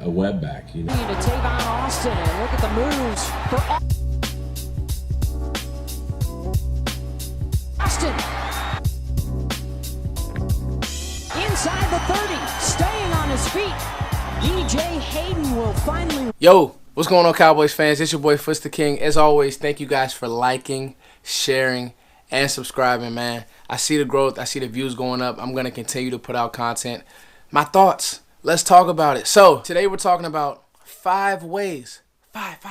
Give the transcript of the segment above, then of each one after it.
a web back. You know. To Tavon Austin, and look at the moves for Austin. Inside the 30, staying on his feet. DJ Hayden will finally. Yo, what's going on, Cowboys fans? It's your boy Foots the King. As always, thank you guys for liking, sharing, and subscribing, man. I see the growth. I see the views going up. I'm going to continue to put out content. My thoughts. Let's talk about it. So, today we're talking about 5 ways. 5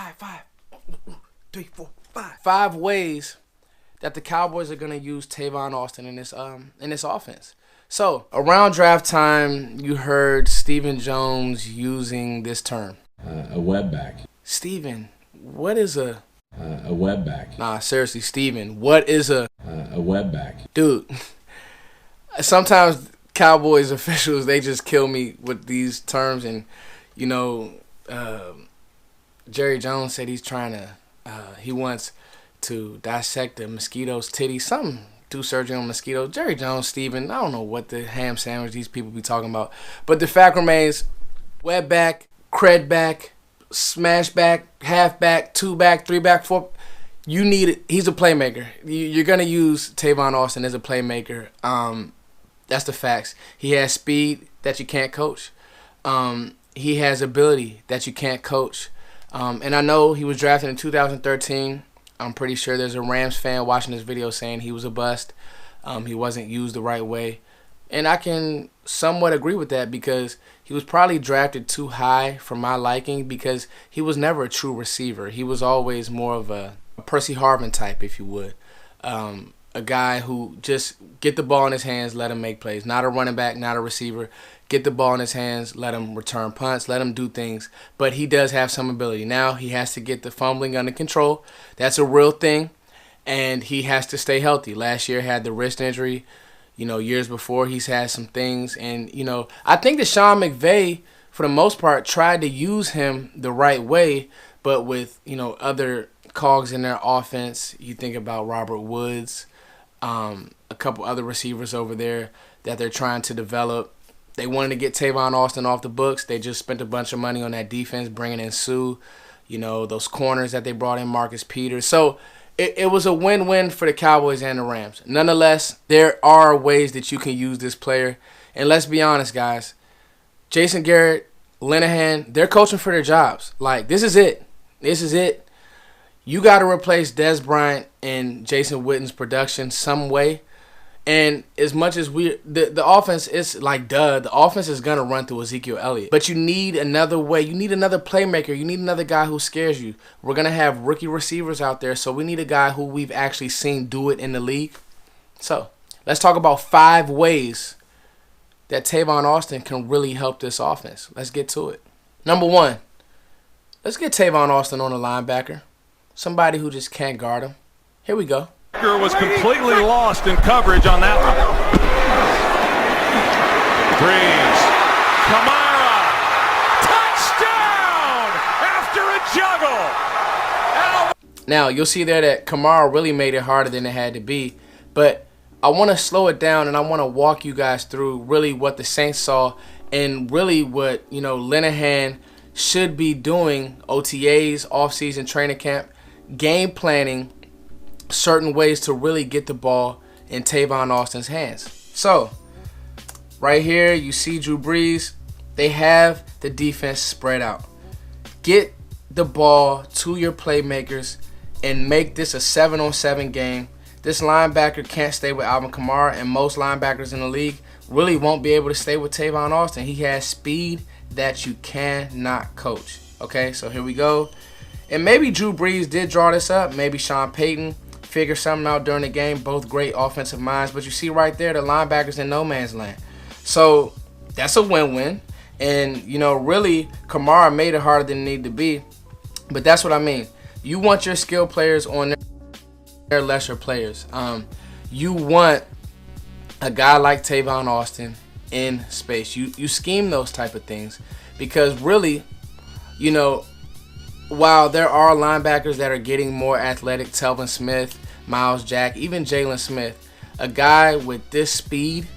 ways that the Cowboys are going to use Tavon Austin in this offense. So, around draft time, you heard Stephen Jones using this term. A web back. Stephen, what is a web back? Nah, seriously, Stephen, what is a web back? Dude, sometimes Cowboys officials, they just kill me with these terms. And, you know, Jerry Jones said he's trying to, he wants to dissect a mosquito's titty, something. Do surgery on mosquitoes. Jerry Jones, Steven, I don't know what the ham sandwich these people be talking about. But the fact remains, web back, cred back, smash back, half back, 2 back, 3 back, 4. You need it. He's a playmaker. You're going to use Tavon Austin as a playmaker. That's the facts. He has speed that you can't coach. He has ability that you can't coach. And I know he was drafted in 2013. I'm pretty sure there's a Rams fan watching this video saying he was a bust. He wasn't used the right way. And I can somewhat agree with that because he was probably drafted too high for my liking because he was never a true receiver. He was always more of a Percy Harvin type, if you would. A guy who just get the ball in his hands, let him make plays. Not a running back, not a receiver. Get the ball in his hands, let him return punts, let him do things. But he does have some ability. Now he has to get the fumbling under control. That's a real thing. And he has to stay healthy. Last year had the wrist injury. You know, years before he's had some things. And, you know, I think that Sean McVay, for the most part, tried to use him the right way. But with, you know, other cogs in their offense, you think about Robert Woods, a couple other receivers over there that they're trying to develop. They wanted to get Tavon Austin off the books. They just spent a bunch of money on that defense, bringing in Sue, you know, those corners that they brought in, Marcus Peters. So it was a win-win for the Cowboys and the Rams. Nonetheless, there are ways that you can use this player. And let's be honest, guys. Jason Garrett, Linehan, they're coaching for their jobs. Like, this is it. This is it. You got to replace Dez Bryant and Jason Witten's production some way. And as much as the offense is like, the offense is going to run through Ezekiel Elliott. But you need another way. You need another playmaker. You need another guy who scares you. We're going to have rookie receivers out there, so we need a guy who we've actually seen do it in the league. So let's talk about 5 ways that Tavon Austin can really help this offense. Let's get to it. Number 1, let's get Tavon Austin on a linebacker. Somebody who just can't guard him. Here we go. Was completely lost in coverage on that one. Breeze. Kamara. Touchdown after a juggle. Now, you'll see there that Kamara really made it harder than it had to be. But I want to slow it down, and I want to walk you guys through really what the Saints saw and really what, you know, Linehan should be doing, OTAs, offseason training camp, game planning, certain ways to really get the ball in Tavon Austin's hands. So, right here, you see Drew Brees. They have the defense spread out. Get the ball to your playmakers and make this a 7-on-7 game. This linebacker can't stay with Alvin Kamara, and most linebackers in the league really won't be able to stay with Tavon Austin. He has speed that you cannot coach. Okay, so here we go. And maybe Drew Brees did draw this up. Maybe Sean Payton figure something out during the game. Both great offensive minds. But you see right there, the linebackers in no man's land. So that's a win-win. And, you know, really, Kamara made it harder than it needed to be. But that's what I mean. You want your skill players on their lesser players. You want a guy like Tavon Austin in space. You scheme those type of things. Because really, you know, while there are linebackers that are getting more athletic, Telvin Smith, Miles Jack, even Jalen Smith, a guy with this speed,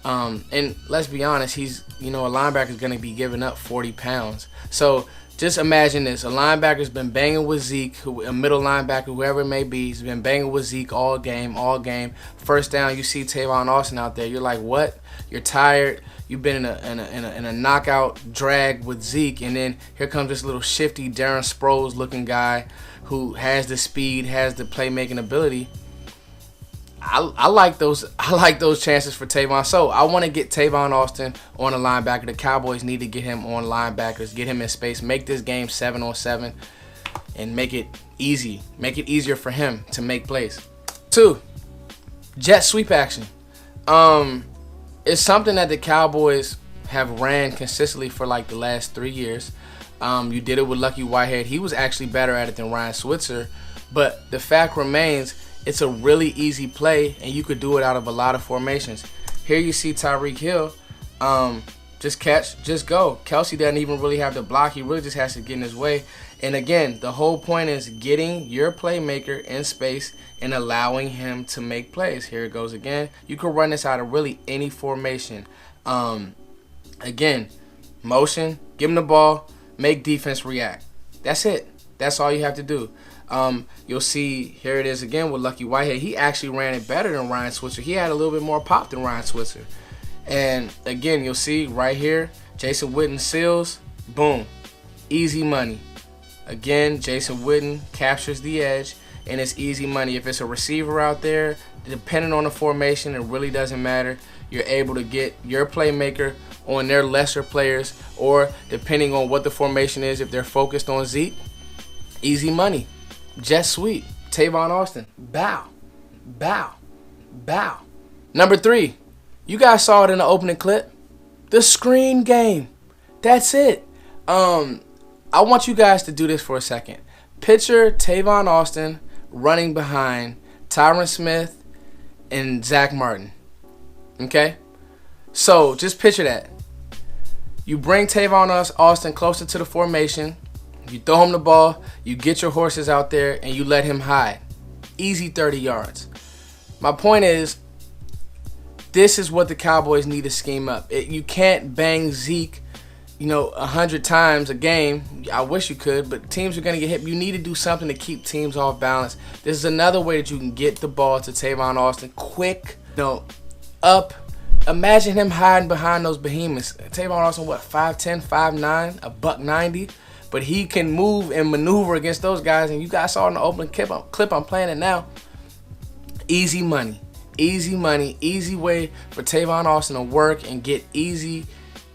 And let's be honest, he's, a linebacker is going to be giving up 40 pounds. So just imagine this. A linebacker's been banging with Zeke, a middle linebacker, whoever it may be. He's been banging with Zeke all game. First down, you see Tavon Austin out there. You're like, what? You're tired. You've been in a knockout drag with Zeke. And then here comes this little shifty Darren Sproles looking guy who has the speed, has the playmaking ability. I like those chances for Tavon. So I want to get Tavon Austin on a linebacker. The Cowboys need to get him on linebackers, get him in space, make this game 7-on-7, and make it easy. Make it easier for him to make plays. 2, jet sweep action. It's something that the Cowboys have ran consistently for like the last 3 years. You did it with Lucky Whitehead. He was actually better at it than Ryan Switzer. But the fact remains, it's a really easy play, and you could do it out of a lot of formations. Here you see Tyreek Hill, just catch, just go. Kelsey doesn't even really have to block. He really just has to get in his way. And again, the whole point is getting your playmaker in space and allowing him to make plays. Here it goes again. You can run this out of really any formation. Again, motion, give him the ball, make defense react. That's it. That's all you have to do. You'll see, here it is again with Lucky Whitehead. He actually ran it better than Ryan Switzer. He had a little bit more pop than Ryan Switzer. And again, you'll see right here, Jason Witten seals, boom, easy money. Again, Jason Witten captures the edge, and it's easy money. If it's a receiver out there, depending on the formation, it really doesn't matter. You're able to get your playmaker on their lesser players, or depending on what the formation is, if they're focused on Zeke, easy money. Jet sweep. Tavon Austin. Bow. Bow. Bow. Number 3. You guys saw it in the opening clip. The screen game. That's it. I want you guys to do this for a second. Picture Tavon Austin running behind Tyron Smith and Zach Martin. Okay? So just picture that. You bring Tavon Austin closer to the formation. You throw him the ball, you get your horses out there, and you let him hide. Easy 30 yards. My point is, this is what the Cowboys need to scheme up. You can't bang Zeke, 100 times a game. I wish you could, but teams are going to get hit. You need to do something to keep teams off balance. This is another way that you can get the ball to Tavon Austin quick, up. Imagine him hiding behind those behemoths. Tavon Austin, 5'10", 5'9", $190. But he can move and maneuver against those guys. And you guys saw in the opening clip, I'm playing it now. Easy money. Easy money. Easy way for Tavon Austin to work and get easy,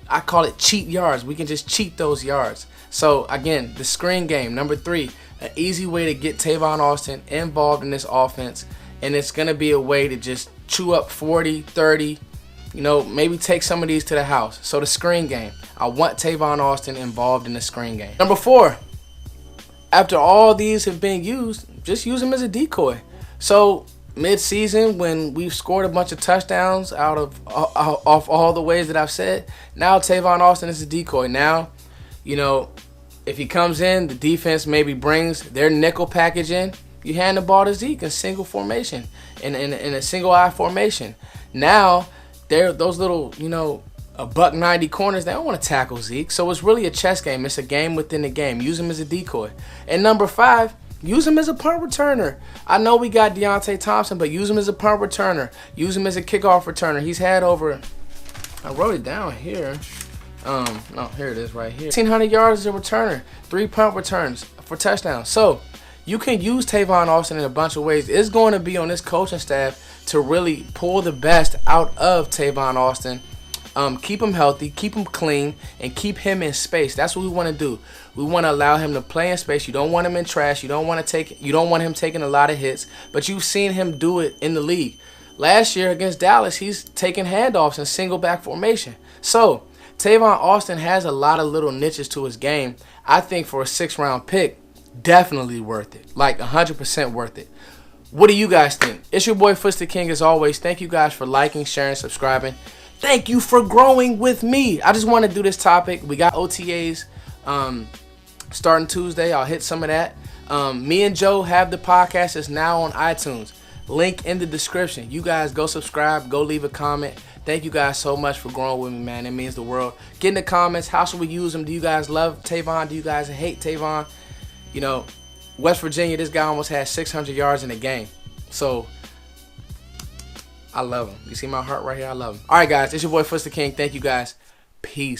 I call it cheat yards. We can just cheat those yards. So, again, the screen game, number 3. An easy way to get Tavon Austin involved in this offense. And it's going to be a way to just chew up 40, 30, maybe take some of these to the house. So the screen game. I want Tavon Austin involved in the screen game. Number 4, after all these have been used, just use him as a decoy. So mid-season, when we've scored a bunch of touchdowns off all the ways that I've said, now Tavon Austin is a decoy. Now, if he comes in, the defense maybe brings their nickel package in. You hand the ball to Zeke in single formation, in a single eye formation. Now, those little, $190 corners, they don't want to tackle Zeke. So it's really a chess game. It's a game within the game. Use him as a decoy. And number 5, use him as a punt returner. I know we got Deontay Thompson, but use him as a punt returner. Use him as a kickoff returner. He's had over, I wrote it down here. No, here it is right here. 1,500 yards as a returner. 3 punt returns for touchdowns. So you can use Tavon Austin in a bunch of ways. It's going to be on this coaching staff to really pull the best out of Tavon Austin. Keep him healthy, keep him clean, and keep him in space. That's what we want to do. We want to allow him to play in space. You don't want him in trash. You don't want him taking a lot of hits, but you've seen him do it in the league. Last year against Dallas, he's taking handoffs in single back formation. So Tavon Austin has a lot of little niches to his game. I think for a 6th-round pick, definitely worth it. Like 100% worth it. What do you guys think? It's your boy Footstick King as always. Thank you guys for liking, sharing, subscribing. Thank you for growing with me. I just want to do this topic. We got OTAs starting Tuesday. I'll hit some of that. Me and Joe have the podcast. It's now on iTunes. Link in the description. You guys go subscribe. Go leave a comment. Thank you guys so much for growing with me, man. It means the world. Get in the comments. How should we use him? Do you guys love Tavon? Do you guys hate Tavon? You know, West Virginia, this guy almost had 600 yards in a game. So, I love him. You see my heart right here? I love him. All right, guys. It's your boy, Fuster King. Thank you, guys. Peace.